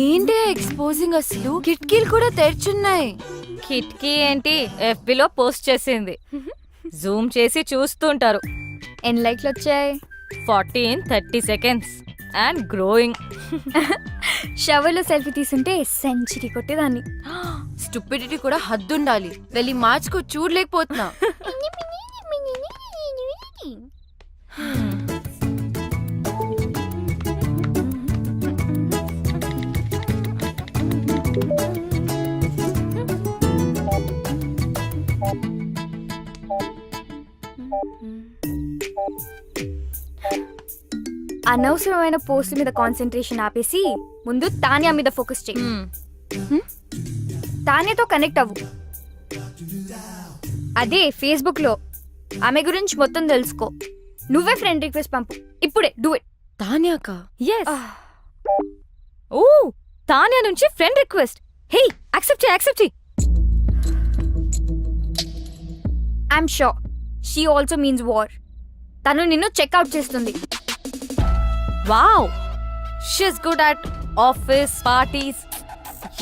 ఏంటి ఎక్స్పోజింగ్, అసలు కిటికీలు కూడా తెరిచున్నాయి. కిటికీ ఏంటి, FBలో పోస్ట్ చేసింది. జూమ్ చేసి చూస్తుంటారు. ఎన్ని లైక్లు వచ్చాయి? 40 in 30 seconds అండ్ గ్రోయింగ్. షవర్లో సెల్ఫీ తీసుంటే సెంచరీ కొట్టేదాన్ని. స్టూపిడిటీ కూడా హద్దుండాలి. వెళ్ళి మార్చుకో, చూడలేకపోతున్నా. అనవసరమైన పోస్ట్ మీద కాన్సన్ట్రేషన్ ఆపేసి ముందు తానియా మీద ఫోకస్ చేయి. తానియాతో కనెక్ట్ అవ్వు. అదే ఫేస్బుక్ లో ఆమె గురించి మొత్తం తెలుసుకో. నువ్వే ఫ్రెండ్ రిక్వెస్ట్ పంపు ఇప్పుడే. Do it. తాన్యాకా? yes. ఓ, తాన్యా నుంచి ఫ్రెండ్ రిక్వెస్ట్. హే, యాక్సెప్ట్ చేయి. I'm sure she also means war. తను నిన్ను చెక్అవుట్ చేస్తుంది. Wow, she's good at office parties.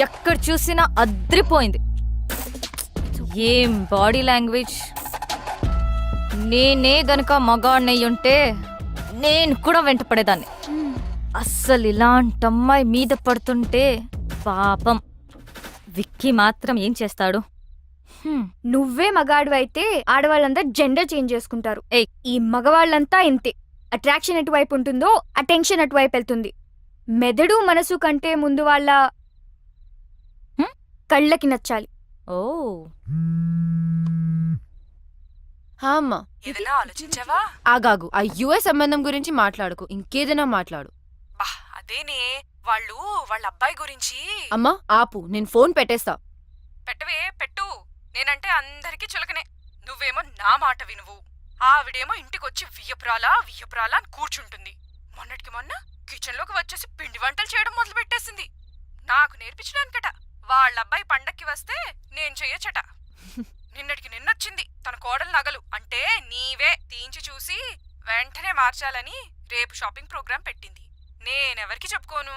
ఎక్కడ చూసినా అద్రిపోయింది. ఏం బాడీ లాంగ్వేజ్. నేనే గనక మగాడినయ్యుంటే నేను కూడా వెంట పడేదాన్ని. అస్సలు ఇలాంటి అమ్మాయి మీద పడుతుంటే పాపం. విక్కీ మాత్రం ఏం చేస్తాడు? నువ్వే మగాడివైతే ఆడవాళ్ళంతా జెండర్ చేంజ్ చేసుకుంటారు. ఈ మగవాళ్ళంతా ఇంతే. అట్రాక్షన్ ఎటువైపు ఉంటుందో అటెన్షన్ అటువైపు వెళ్తుంది. మెదడు మనసు కంటే ముందు వాళ్ళ కళ్ళకి నచ్చాలి. ఓ, అమ్మా, ఏదైనా ఆలోచించావా? ఆగాగు. ఆ యుఎస్ సంబంధం గురించి మాట్లాడుకు, ఇంకేదైనా మాట్లాడు. అదేనే, వాళ్ళు వాళ్ళ అబ్బాయి గురించి. అమ్మా ఆపు, నేను ఫోన్ పెట్టేస్తా. పెట్టవే, పెట్టు. నేనంటే అందరికీ చులకనే. నువ్వేమో నా మాట వినువు. ఆవిడేమో ఇంటికొచ్చి వియ్యపురాలా అని కూర్చుంటుంది. మొన్నటికి మొన్న కిచెన్లోకి వచ్చేసి పిండి వంటలు చేయడం మొదలు పెట్టేసింది. నాకు నేర్పించడానికట. వాళ్ళబ్బాయి పండక్కి వస్తే నేను చెయ్యొచ్చట. నిన్నటికి నిన్నొచ్చింది తన కోడలు నగలు అంటే నీవే తీయించి చూసి వెంటనే మార్చాలని రేపు షాపింగ్ ప్రోగ్రాం పెట్టింది. నేనెవరికి చెప్పుకోను.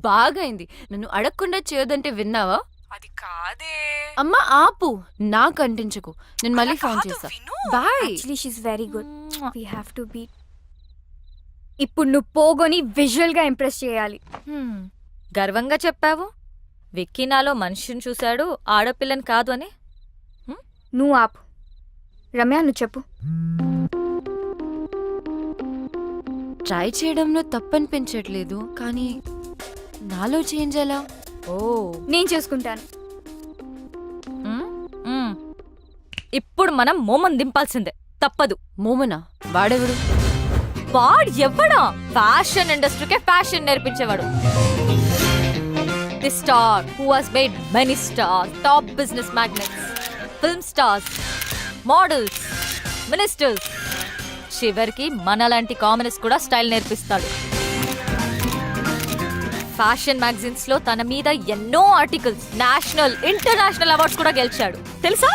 బాగైంది. నన్ను అడగకుండా చేయొద్దంటే విన్నావా? అది కాదే. అమ్మా ఆపు, నాకు అంటించకు. నేను మళ్ళీ ఫోన్ చేస్తా. Bye. Actually she is very good. We have to be. ఇప్పుడు నువ్వు పోగొని విజువల్ గా ఇంప్రెస్ చేయాలి. గర్వంగా చెప్పావు. విక్కీ నాలో మనిషిని చూశాడు, ఆడపిల్లని కాదు అని. నువ్వు ఆపు. రమ్య, నువ్వు చెప్పు. ట్రై చేయడంలో తప్పనిపించట్లేదు, కానీ నాలో చేంజ్ ఎలా? ఓ, నేను చేసుకుంటాను. ఇప్పుడు మనం మోమన్ దింపాల్సిందే, తప్పదు. మోమనా? వాడెవడు? వాడు ఎవడా? ఫ్యాషన్ ఇండస్ట్రీకే ఫ్యాషన్ నేర్పించేవాడు. The star who has made many stars, top business magnates, film stars, models, ministers, చివరికి మనలాంటి కామనర్స్ కూడా స్టైల్ నేర్పిస్తాడు. ఫ్యాషన్ మ్యాగజైన్స్ లో తన మీద ఎన్నో ఆర్టికల్స్, నేషనల్ ఇంటర్నేషనల్ అవార్డ్స్ కూడా గెలిచాడు, తెలుసా?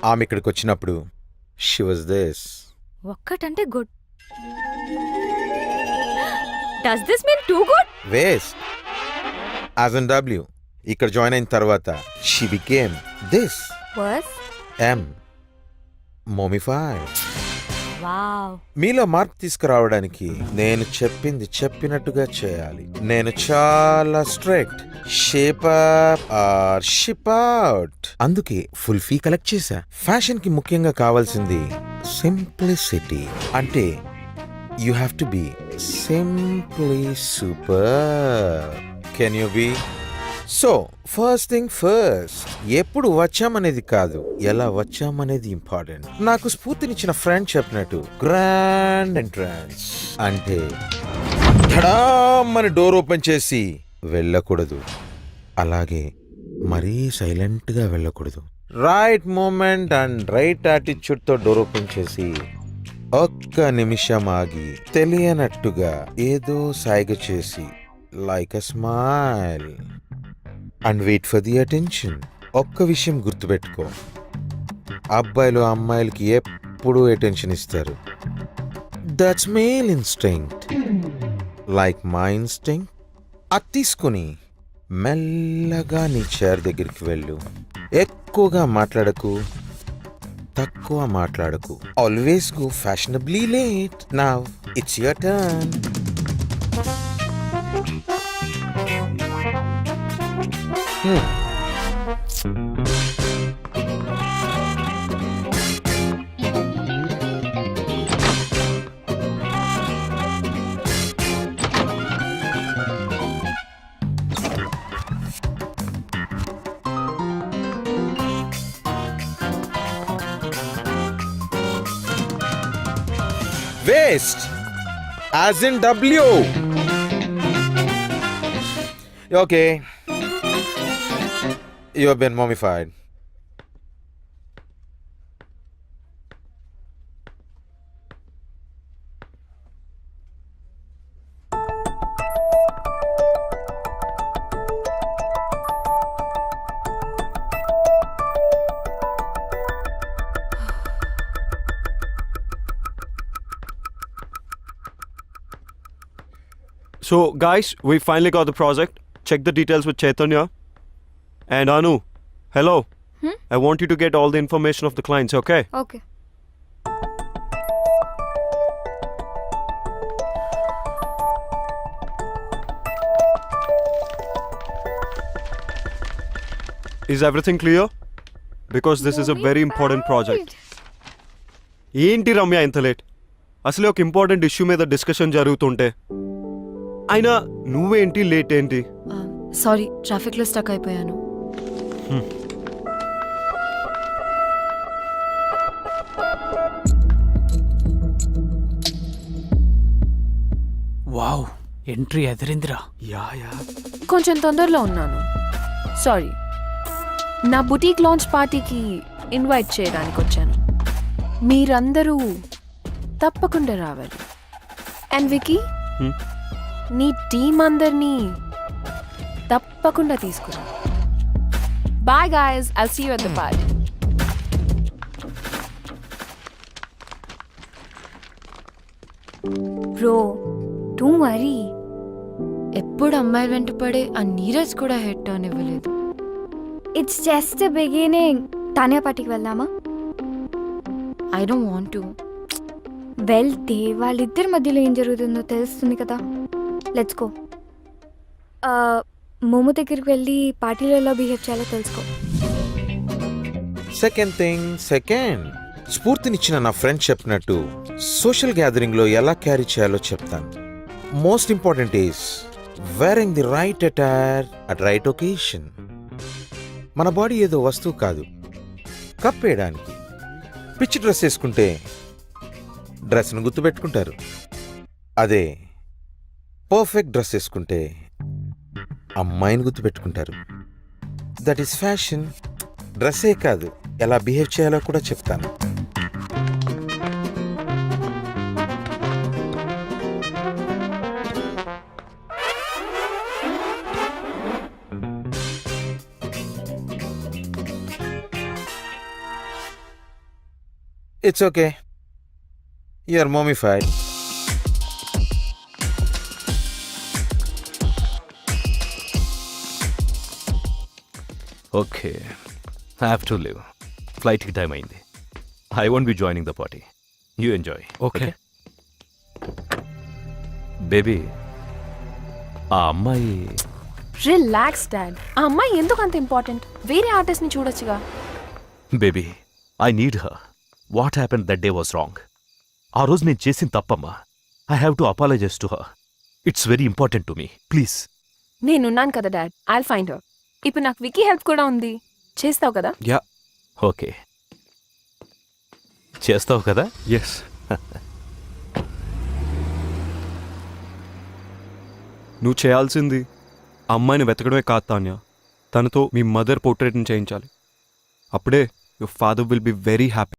ఆమె ఇక్కడికి వచ్చినప్పుడు షీ వాజ్ దిస్. ఒక్కటంటే good. Does this mean too good? Waste. As N W ఇక్కడ జాయిన్ అయిన తర్వాత షీ బికేమ్ దిస్. వర్స్ ఎం మోమిఫై. వావ్. మీలో మార్పు తీసుకురావడానికి నేను చెప్పింది చెప్పినట్టుగా చేయాలి. నేను చాలా strict. Shape up or ship out. అందుకే ఫుల్ ఫీ కలెక్ట్ చేశా. ఫ్యాషన్ కి ముఖ్యంగా కావాల్సింది సింప్లిసిటీ. అంటే you have to be simply super. Can you be? So first thing first, ఎప్పుడు వచ్చామనేది కాదు, ఎలా వచ్చామనేది ఇంపార్టెంట్. నాకు స్ఫూర్తినిచ్చిన ఫ్రెండ్ చెప్పినట్టు గ్రాండ్ ఎంట్రన్స్ అంటే ధడామని డోర్ ఓపెన్ చేసి వెళ్ళకూడదు, అలాగే మరీ సైలెంట్ గా వెళ్ళకూడదు. రైట్ మూమెంట్ అండ్ రైట్ యాటిట్యూడ్తో డోర్ ఓపెన్ చేసి ఒక్క నిమిషం ఆగి తెలియనట్టుగా ఏదో సాయిగ చేసి like a smile and wait for the attention. ఒక్క విషయం గుర్తుపెట్టుకో, అబ్బాయిలు అమ్మాయిలకి ఎప్పుడూ అటెన్షన్ ఇస్తారు. That's male instinct like my instinct. అది తీసుకుని మెల్లగా నీ చైర్ దగ్గరికి వెళ్ళు. ఎక్కువగా మాట్లాడకు, తక్కువ మాట్లాడకు. Always go fashionably late. Now it's your turn. Waste, as in W. Okay. You have been mummified. So, guys, we finally got the project. Check the details with Chaitanya. And Anu, hello. I want you to get all the information of the clients, okay? Okay. Is everything clear? Because this is a very important project. ఏంటి రమ్య ఇంత late? అసలే ఒక important issue మీద discussion జరుగుతుంటే అయినా నువ్వేంటి late ఏంటి? Sorry, ట్రాఫిక్లో స్టక్ అయిపోయాను. Wow, entry ఎదిరిందిరా. యా కొంచెం తొందరలో ఉన్నాను. సారీ. నా బుటీక్ లాంచ్ పార్టీకి ఇన్వైట్ చేయడానికి వచ్చాను. మీరందరూ తప్పకుండా రావాలి. అండ్ వికీ, నీ టీం అందరినీ తప్పకుండా తీసుకురా. Bye guys, I'll see you at the party. Bro, don't worry. ఎప్పుడు అమ్మాయిలు వెంట పడే ఆ నీరజ్ కూడా హెడ్ టర్న్ ఇవ్వలేదు. It's just beginning. తానియా పార్టీకి వెళ్దామా? I don't want to. వెళ్తే వాళ్ళిద్దరి మధ్యలో ఏం జరుగుతుందో తెలుస్తుంది కదా. Let's go. మోమో దగ్గరికి వెళ్ళి పార్టీలో ఎలా బిహేవ్ చేయాలో తెలుసుకో. సెకండ్ స్ఫూర్తినిచ్చిన నా ఫ్రెండ్ చెప్పినట్టు సోషల్ గ్యాదరింగ్లో ఎలా క్యారీ చేయాలో చెప్తాను. Most important is wearing the right attire at right occasion. మన బాడీ ఏదో వస్తువు కాదు, కప్పేయడానికి. పిచ్చి డ్రెస్ వేసుకుంటే డ్రెస్ను గుర్తుపెట్టుకుంటారు. అదే పర్ఫెక్ట్ డ్రెస్ వేసుకుంటే అమ్మాయిని గుర్తుపెట్టుకుంటారు. That is fashion. డ్రెస్సే కాదు, ఎలా బిహేవ్ చేయాలో కూడా చెప్తాను. It's okay. You're mummified. Okay, I have to leave. Flight ki time ayindi. I won't be joining the party. You enjoy. Okay. Baby, ఆ అమ్మాయి రిలాక్స్ డాడ్. ఆ అమ్మాయి ఎందుకు అంత ఇంపార్టెంట్? వేరే ఆర్టిస్ట్ ని చూడొచ్చుగా. Baby, I need her. What happen that day was wrong. ఆ రోజు నేను చేసింది తప్పమ్మా. I have to apologise to her. It's very important to me. Please. నేనున్నాను కదా డాడ్, ఐల్ ఫైండ్ హర్. ఇప్పుడు నాకు వికీ హెల్ప్ కూడా ఉంది. చేస్తావు కదా? యా. ఓకే, చేస్తావు కదా? ఎస్. నువ్వు చేయాల్సింది అమ్మాయిని వెతకడమే కాదు తాన్య, తనతో మీ మదర్ పోర్ట్రేట్ని చేయించాలి. అప్పుడే your father will be very happy.